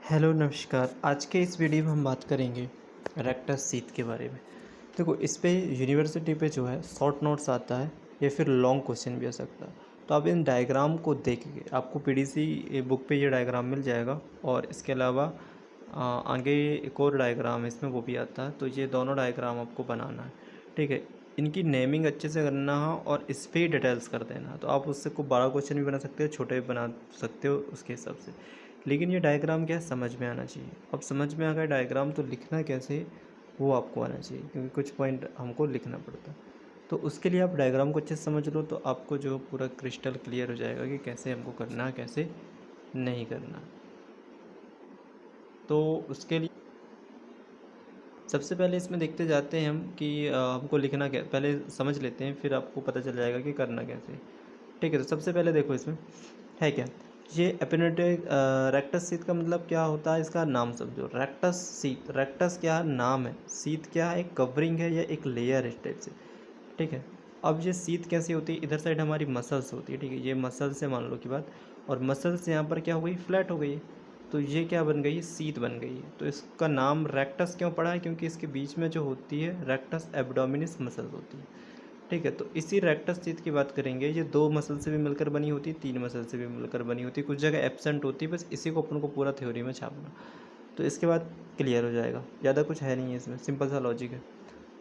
Hello नमस्कार। आज के इस वीडियो में हम बात करेंगे रेक्टस सीट के बारे में। देखो, इस पे यूनिवर्सिटी पे जो है शॉर्ट नोट्स आता है या फिर लॉन्ग क्वेश्चन भी आ सकता है। तो आप इन डायग्राम को देख के आपको पीडीसी बुक पे ये डायग्राम मिल जाएगा। और इसके अलावा आगे एक और डायग्राम है, इसमें वो भी आता है। तो ये दोनों डायग्राम आपको बनाना है, ठीक है। इनकी नेमिंग अच्छे से करना है और इस पर डिटेल्स कर देना। तो आप उससे को बड़ा क्वेश्चन भी बना सकते हो, छोटे भी बना सकते हो उसके हिसाब से। लेकिन ये डायग्राम क्या है, समझ में आना चाहिए। अब समझ में आ गया डायग्राम, तो लिखना कैसे वो आपको आना चाहिए, क्योंकि कुछ पॉइंट हमको लिखना पड़ता है। तो उसके लिए आप डायग्राम को अच्छे से समझ लो, तो आपको जो पूरा क्रिस्टल क्लियर हो जाएगा कि कैसे हमको करना है, कैसे नहीं करना। तो उसके लिए सबसे पहले इसमें देखते जाते हैं हम कि हमको लिखना क्या, पहले समझ लेते हैं, फिर आपको पता चल जाएगा कि करना कैसे। ठीक है, तो सबसे पहले देखो इसमें है क्या। ये एपिनेटिक रेक्टस सीट का मतलब क्या होता है, इसका नाम समझो। रेक्टस सीट, रेक्टस क्या नाम है, सीट क्या है, एक कवरिंग है या एक लेयर है इस टाइप से। ठीक है। अब ये सीट कैसी होती है, इधर साइड हमारी मसल्स होती है, ठीक है। ये मसल्स से मान लो की बात, और मसल्स यहाँ पर क्या हो गई, फ्लैट हो गई है। तो ये क्या बन गई, सीट बन गई है। तो इसका नाम रेक्टस क्यों पड़ा है, क्योंकि इसके बीच में जो होती है रेक्टस एब्डोमिनिस मसल्स होती है। ठीक है। तो इसी रेक्टस टीथ की बात करेंगे। ये दो मसल से भी मिलकर बनी होती है, तीन मसल से भी मिलकर बनी होती है, कुछ जगह एब्सेंट होती है। बस इसी को अपन को पूरा थ्योरी में छापना, तो इसके बाद क्लियर हो जाएगा। ज़्यादा कुछ है नहीं है इसमें, सिंपल सा लॉजिक है।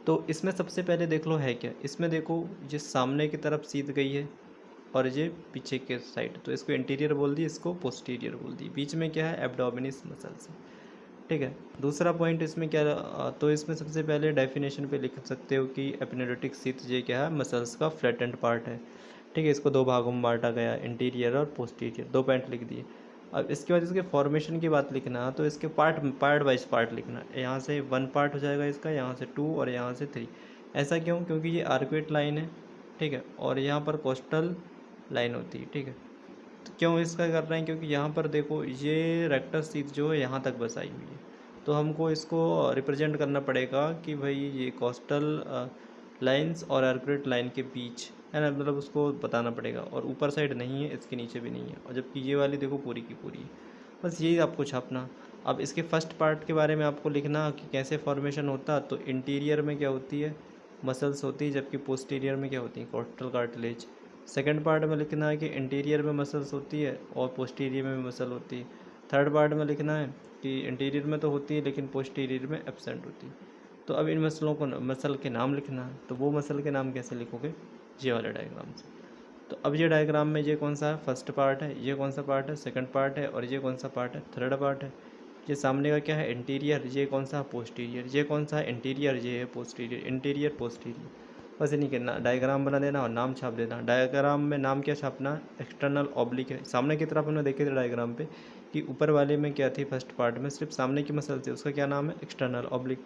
तो इसमें सबसे पहले देख लो है क्या। इसमें देखो, ये सामने की तरफ सीध गई है और ये पीछे के साइड, तो इसको इंटीरियर बोल दी, इसको पोस्टीरियर बोल दी। बीच में क्या है, एब्डोमिनिस मसल्स है। ठीक है। दूसरा पॉइंट इसमें क्या, तो इसमें सबसे पहले डेफिनेशन पे लिख सकते हो कि एपिनेटिक सीट ये क्या है, मसल्स का फ्लैटेंड पार्ट है। ठीक है। इसको दो भागों में बांटा गया, इंटीरियर और पोस्टीरियर, दो पॉइंट लिख दिए। अब इसके बाद इसके फॉर्मेशन की बात लिखना है, तो इसके पार्ट वाइज पार्ट लिखना है। यहाँ से वन पार्ट हो जाएगा इसका, यहाँ से टू और यहाँ से थ्री। ऐसा क्यों, क्योंकि ये आर्कुएट लाइन है, ठीक है, और यहाँ पर कोस्टल लाइन होती है। ठीक है। तो क्यों इसका कर रहे हैं, क्योंकि यहाँ पर देखो ये रेक्टस सीट जो है यहाँ तक बस आई हुई है। तो हमको इसको रिप्रेजेंट करना पड़ेगा कि भाई ये कोस्टल लाइंस और आर्कुएट लाइन के बीच है ना, मतलब उसको बताना पड़ेगा। और ऊपर साइड नहीं है, इसके नीचे भी नहीं है, और जबकि ये वाली देखो पूरी की पूरी है। बस यही आपको छापना। अब इसके फर्स्ट पार्ट के बारे में आपको लिखना कि कैसे फॉर्मेशन होता। तो इंटीरियर में क्या होती है, मसल्स होती है, जबकि पोस्टीरियर में क्या होती है, कोस्टल कार्टिलेज। सेकंड पार्ट में लिखना है कि इंटीरियर में मसल्स होती है और पोस्टीरियर में भी मसल होती है। थर्ड पार्ट में लिखना है कि इंटीरियर में तो होती है लेकिन पोस्टीरियर में एब्सेंट होती है। तो अब इन मसलों को, मसल के नाम लिखना है। तो वो मसल के नाम कैसे लिखोगे, ये वाले डायग्राम से। तो अब ये डायग्राम में ये कौन सा है, फर्स्ट पार्ट है, ये कौन सा पार्ट है, सेकंड पार्ट है, और ये कौन सा पार्ट है, थर्ड पार्ट है। ये सामने का क्या है, इंटीरियर, ये कौन सा, पोस्टीरियर, ये कौन सा है, इंटीरियर, ये है पोस्टीरियर, इंटीरियर पोस्टीरियर। बस ये नहीं करना, डायग्राम बना देना और नाम छाप देना। डायग्राम में नाम क्या छापना, एक्सटर्नल ऑब्लिक है। सामने की तरफ हमने देखे थे डायग्राम पे कि ऊपर वाले में क्या थी, फर्स्ट पार्ट में सिर्फ सामने की मसल थी, उसका क्या नाम है, एक्सटर्नल ऑब्लिक।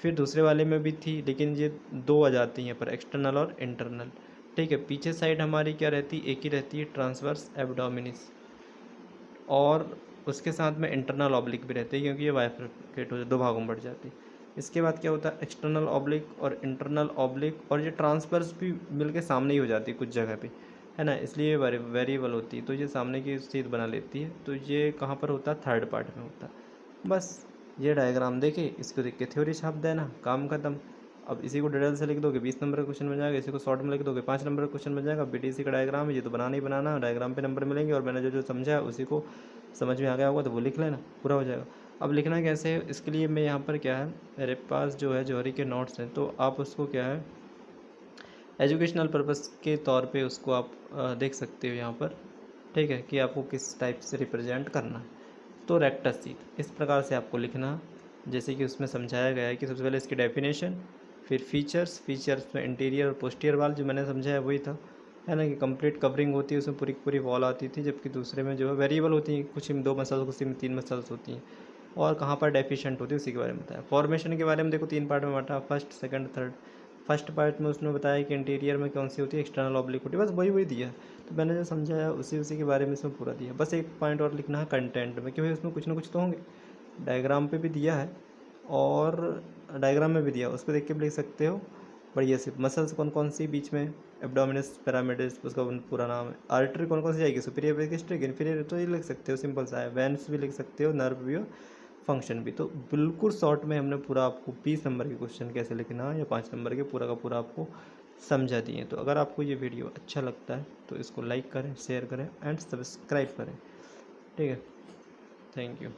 फिर दूसरे वाले में भी थी, लेकिन ये दो आ जाती हैं यहाँ पर, एक्सटर्नल और इंटरनल। ठीक है। पीछे साइड हमारी क्या रहती है, एक ही रहती है, ट्रांसवर्स एब्डोमिनिस। और उसके साथ में इंटरनल ऑब्लिक भी रहती है, क्योंकि ये बाइफरकेट हो, दो भागों में बढ़ जाती है। इसके बाद क्या होता है, एक्सटर्नल ऑब्लिक और इंटरनल ऑब्लिक, और ये ट्रांसवर्स भी मिलके सामने ही हो जाती है कुछ जगह पे, है ना, इसलिए वेरिएबल होती है। तो ये सामने की चीज़ बना लेती है। तो ये कहाँ पर होता है, थर्ड पार्ट में होता है। बस ये डायग्राम देखे, इसको देख के थ्योरी छाप देना, काम खत्म। अब इसी को डिटेल से लिख दोगे 20 नंबर का क्वेश्चन बन जाएगा, इसी को शॉर्ट में लिख दोगे 5 नंबर का क्वेश्चन बन जाएगा। बीटीसी का डायग्राम है, ये तो बनाना ही बनाना, डायग्राम पे नंबर मिलेंगे, और मैंने जो जो समझा है उसी को समझ में आ गया होगा तो वो लिख लेना, पूरा हो जाएगा। अब लिखना कैसे है, इसके लिए मैं यहाँ पर क्या है, मेरे पास जो है जौहरी के नोट्स हैं, तो आप उसको क्या है, एजुकेशनल पर्पज़ के तौर पे उसको आप देख सकते हो यहाँ पर। ठीक है, कि आपको किस टाइप से रिप्रेजेंट करना है। तो रेक्टस सीट इस प्रकार से आपको लिखना, जैसे कि उसमें समझाया गया है कि सबसे पहले इसकी डेफिनेशन, फिर फीचर्स में इंटीरियर और पोस्टीरियर वाल जो मैंने समझाया वही था, है ना, कि कंप्लीट कवरिंग होती है, उसमें पूरी की पूरी वॉल आती थी, जबकि दूसरे में जो है वेरिएबल होती है, कुछ में दो मसल्स, कुछ में तीन मसल्स होती हैं, और कहाँ पर डेफिशिएंट होती है उसी के बारे में बताया। फॉर्मेशन के बारे में देखो तीन पार्ट में बांटा, first second third. First part में उसने बताया कि इंटीरियर में कौन सी होती है, एक्सटर्नल ऑब्लिक होती है, बस वही वही दिया है। तो मैंने जो समझाया उसी के बारे में इसमें पूरा दिया। बस एक पॉइंट और लिखना है कंटेंट में, कि भाई उसमें कुछ ना कुछ तो होंगे। डायग्राम पे भी दिया है और डायग्राम में भी दिया, उस पर देख के भी लिख सकते हो। बढ़िया से। मसल्स कौन कौन सी बीच में, एब्डोमिनस, पिरामिडस, उसका पूरा नाम है। आर्टरी कौन कौन सी जाएगी, सुपीरियर पेरिफेरल, इन्फीरियर, तो ये लिख सकते हो, सिंपल सा है। वेन्स भी लिख सकते हो, नर्व भी हो, फंक्शन भी। तो बिल्कुल शॉर्ट में हमने पूरा आपको 20 नंबर के क्वेश्चन कैसे लिखना है या 5 नंबर के पूरा का पूरा आपको समझा दिए। तो अगर आपको ये वीडियो अच्छा लगता है तो इसको लाइक करें, शेयर करें एंड सब्सक्राइब करें। ठीक है, थैंक यू।